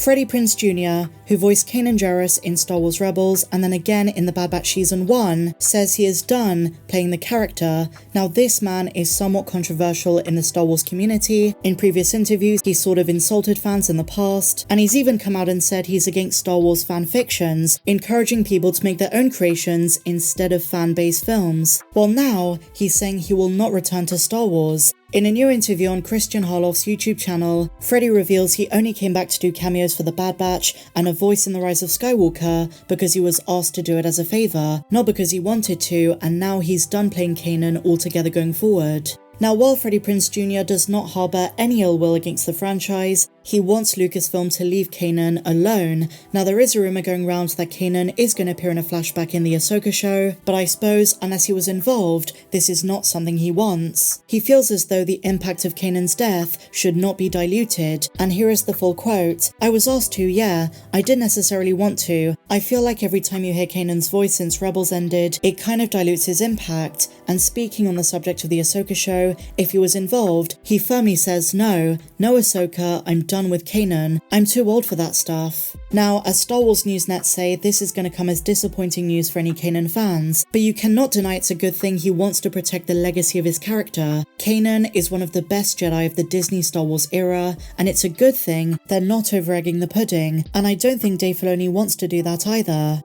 Freddie Prinze Jr., who voiced Kanan Jarrus in Star Wars Rebels and then again in The Bad Batch Season 1, says he is done playing the character. Now this man is somewhat controversial in the Star Wars community. In previous interviews, he's sort of insulted fans in the past, and he's even come out and said he's against Star Wars fan fictions, encouraging people to make their own creations instead of fan-based films. Well, now he's saying he will not return to Star Wars. In a new interview on Christian Harloff's YouTube channel, Freddie reveals he only came back to do cameos for The Bad Batch and a voice in The Rise of Skywalker because he was asked to do it as a favour, not because he wanted to, and now he's done playing Kanan altogether going forward. Now, while Freddie Prinze Jr. does not harbour any ill will against the franchise, he wants Lucasfilm to leave Kanan alone. Now, there is a rumour going around that Kanan is going to appear in a flashback in the Ahsoka show, but I suppose, unless he was involved, this is not something he wants. He feels as though the impact of Kanan's death should not be diluted, and here is the full quote. "I was asked to, yeah, I didn't necessarily want to. I feel like every time you hear Kanan's voice since Rebels ended, it kind of dilutes his impact, and speaking on the subject of the Ahsoka show, if he was involved, he firmly says no Ahsoka, I'm done with Kanan. I'm too old for that stuff." Now, as Star Wars Newsnet say, this is going to come as disappointing news for any Kanan fans, but you cannot deny it's a good thing he wants to protect the legacy of his character. Kanan is one of the best Jedi of the Disney Star Wars era, and it's a good thing they're not over-egging the pudding, and I don't think Dave Filoni wants to do that either.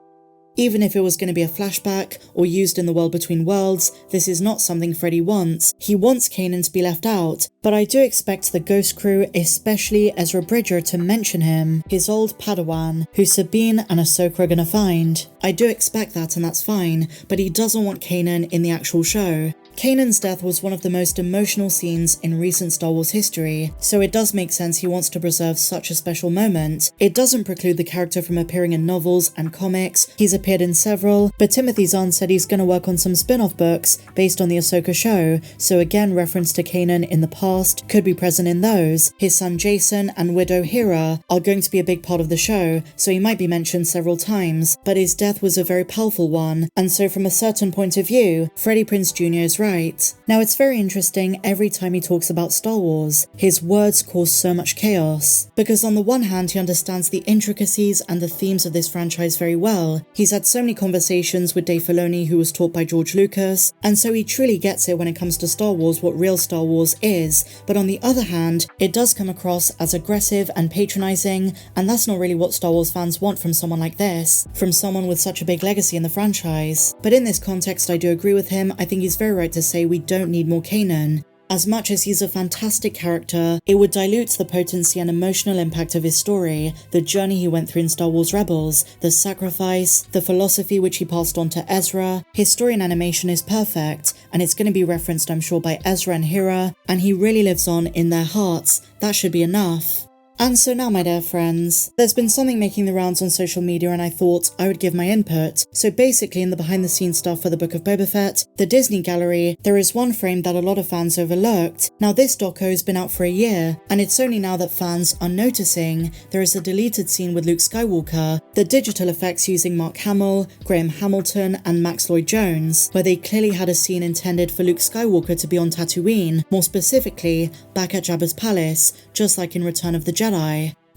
Even if it was going to be a flashback or used in the World Between Worlds, this is not something Freddie wants. He wants Kanan to be left out, but I do expect the Ghost Crew, especially Ezra Bridger, to mention him, his old Padawan, who Sabine and Ahsoka are going to find. I do expect that, and that's fine, but he doesn't want Kanan in the actual show. Kanan's death was one of the most emotional scenes in recent Star Wars history, so it does make sense he wants to preserve such a special moment. It doesn't preclude the character from appearing in novels and comics. He's appeared in several, but Timothy Zahn said he's going to work on some spin-off books based on the Ahsoka show, so again reference to Kanan in the past could be present in those. His son Jason and widow Hera are going to be a big part of the show, so he might be mentioned several times, but his death was a very powerful one, and so from a certain point of view, Freddie Prinze Jr. is right. Now, it's very interesting every time he talks about Star Wars. His words cause so much chaos, because on the one hand he understands the intricacies and the themes of this franchise very well. He's had so many conversations with Dave Filoni, who was taught by George Lucas, and so he truly gets it when it comes to Star Wars, what real Star Wars is. But on the other hand, it does come across as aggressive and patronizing, and that's not really what Star Wars fans want from someone like this, from someone with such a big legacy in the franchise. But in this context, I do agree with him. I think he's very right to say we don't need more Kanan. As much as he's a fantastic character, it would dilute the potency and emotional impact of his story, the journey he went through in Star Wars Rebels, the sacrifice, the philosophy which he passed on to Ezra. His story and animation is perfect, and it's going to be referenced, I'm sure, by Ezra and Hera, and he really lives on in their hearts. That should be enough. And so now, my dear friends, there's been something making the rounds on social media and I thought I would give my input. So basically, in the behind the scenes stuff for the Book of Boba Fett, the Disney gallery, there is one frame that a lot of fans overlooked. Now this doco's been out for a year, and it's only now that fans are noticing. There is a deleted scene with Luke Skywalker, the digital effects using Mark Hamill, Graham Hamilton and Max Lloyd-Jones, where they clearly had a scene intended for Luke Skywalker to be on Tatooine, more specifically, back at Jabba's palace, just like in Return of the Jedi.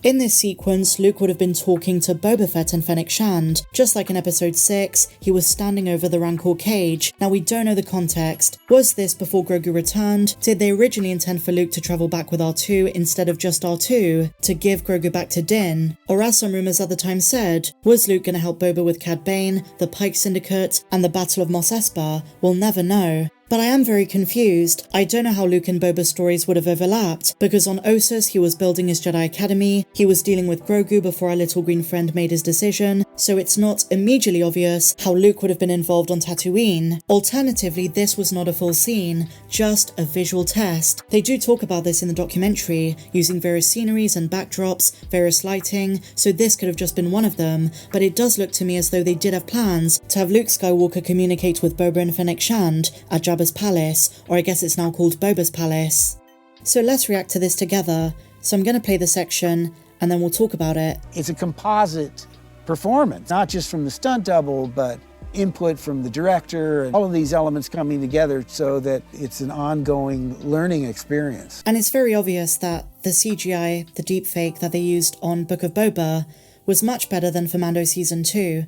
In this sequence, Luke would have been talking to Boba Fett and Fennec Shand. Just like in episode 6, he was standing over the Rancor cage. Now we don't know the context. Was this before Grogu returned? Did they originally intend for Luke to travel back with R2 instead of just R2, to give Grogu back to Din? Or as some rumours at the time said, was Luke going to help Boba with Cad Bane, the Pike Syndicate, and the Battle of Mos Espa? We'll never know. But I am very confused. I don't know how Luke and Boba's stories would have overlapped, because on Ossus he was building his Jedi Academy, he was dealing with Grogu before our little green friend made his decision, so it's not immediately obvious how Luke would have been involved on Tatooine. Alternatively, this was not a full scene, just a visual test. They do talk about this in the documentary, using various sceneries and backdrops, various lighting, so this could have just been one of them, but it does look to me as though they did have plans to have Luke Skywalker communicate with Boba and Fennec Shand at Jabba's palace, or I guess it's now called Boba's palace. So let's react to this together. So I'm going to play the section and then we'll talk about it. It's a composite performance, not just from the stunt double, but input from the director, and all of these elements coming together so that it's an ongoing learning experience. And it's very obvious that the CGI, the deepfake that they used on Book of Boba, was much better than for Mando Season 2.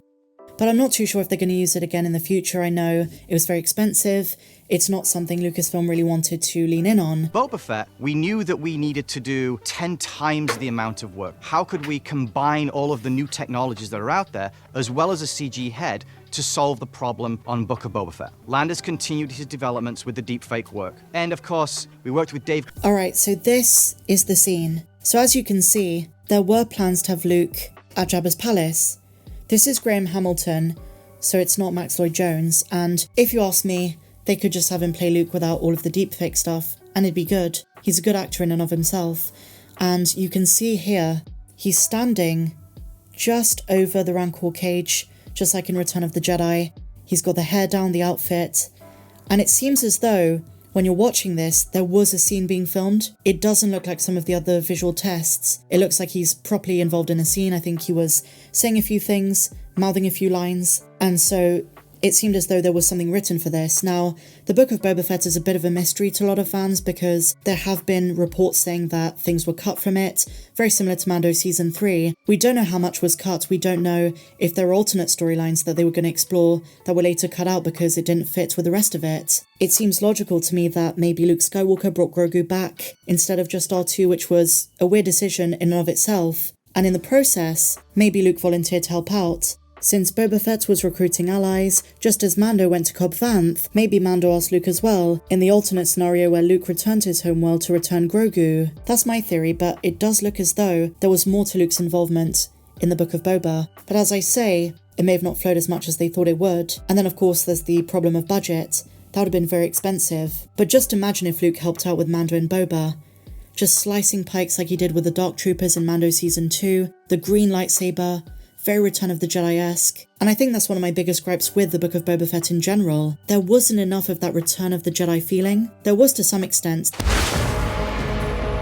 But I'm not too sure if they're going to use it again in the future. I know it was very expensive. It's not something Lucasfilm really wanted to lean in on. Boba Fett, we knew that we needed to do 10 times the amount of work. How could we combine all of the new technologies that are out there, as well as a CG head, to solve the problem on Book of Boba Fett? Landis continued his developments with the deepfake work. And of course, we worked with Dave. Alright, so this is the scene. So as you can see, there were plans to have Luke at Jabba's palace. This is Graham Hamilton, so it's not Max Lloyd-Jones, and if you ask me, they could just have him play Luke without all of the deepfake stuff, and it'd be good. He's a good actor in and of himself. And you can see here, he's standing just over the Rancor cage, just like in Return of the Jedi. He's got the hair down, the outfit, and it seems as though when you're watching this, there was a scene being filmed. It doesn't look like some of the other visual tests. It looks like he's properly involved in a scene. I think he was saying a few things, mouthing a few lines, and so it seemed as though there was something written for this. Now, the Book of Boba Fett is a bit of a mystery to a lot of fans because there have been reports saying that things were cut from it, very similar to Mando Season 3. We don't know how much was cut. We don't know if there were alternate storylines that they were going to explore that were later cut out because it didn't fit with the rest of it. It seems logical to me that maybe Luke Skywalker brought Grogu back instead of just R2, which was a weird decision in and of itself. And in the process, maybe Luke volunteered to help out. Since Boba Fett was recruiting allies, just as Mando went to Cobb Vanth, maybe Mando asked Luke as well, in the alternate scenario where Luke returned to his homeworld to return Grogu. That's my theory, but it does look as though there was more to Luke's involvement in the Book of Boba. But as I say, it may have not flowed as much as they thought it would. And then of course there's the problem of budget. That would have been very expensive. But just imagine if Luke helped out with Mando and Boba. Just slicing pikes like he did with the Dark Troopers in Mando Season 2, the green lightsaber, very Return of the Jedi-esque. And I think that's one of my biggest gripes with the Book of Boba Fett in general. There wasn't enough of that Return of the Jedi feeling. There was to some extent.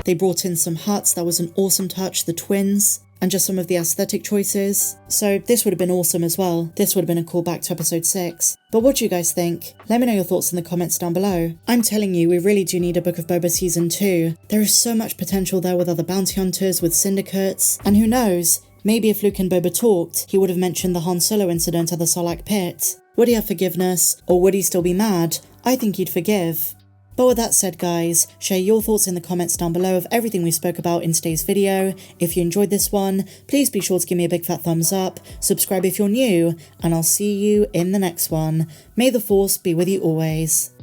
They brought in some Hutts, that was an awesome touch, the twins, and just some of the aesthetic choices. So this would have been awesome as well. This would have been a callback to episode 6. But what do you guys think? Let me know your thoughts in the comments down below. I'm telling you, we really do need a Book of Boba Season 2. There is so much potential there with other bounty hunters, with syndicates, and who knows, maybe if Luke and Boba talked, he would have mentioned the Han Solo incident at the Sarlacc pit. Would he have forgiveness, or would he still be mad? I think he'd forgive. But with that said guys, share your thoughts in the comments down below of everything we spoke about in today's video. If you enjoyed this one, please be sure to give me a big fat thumbs up, subscribe if you're new, and I'll see you in the next one. May the Force be with you always.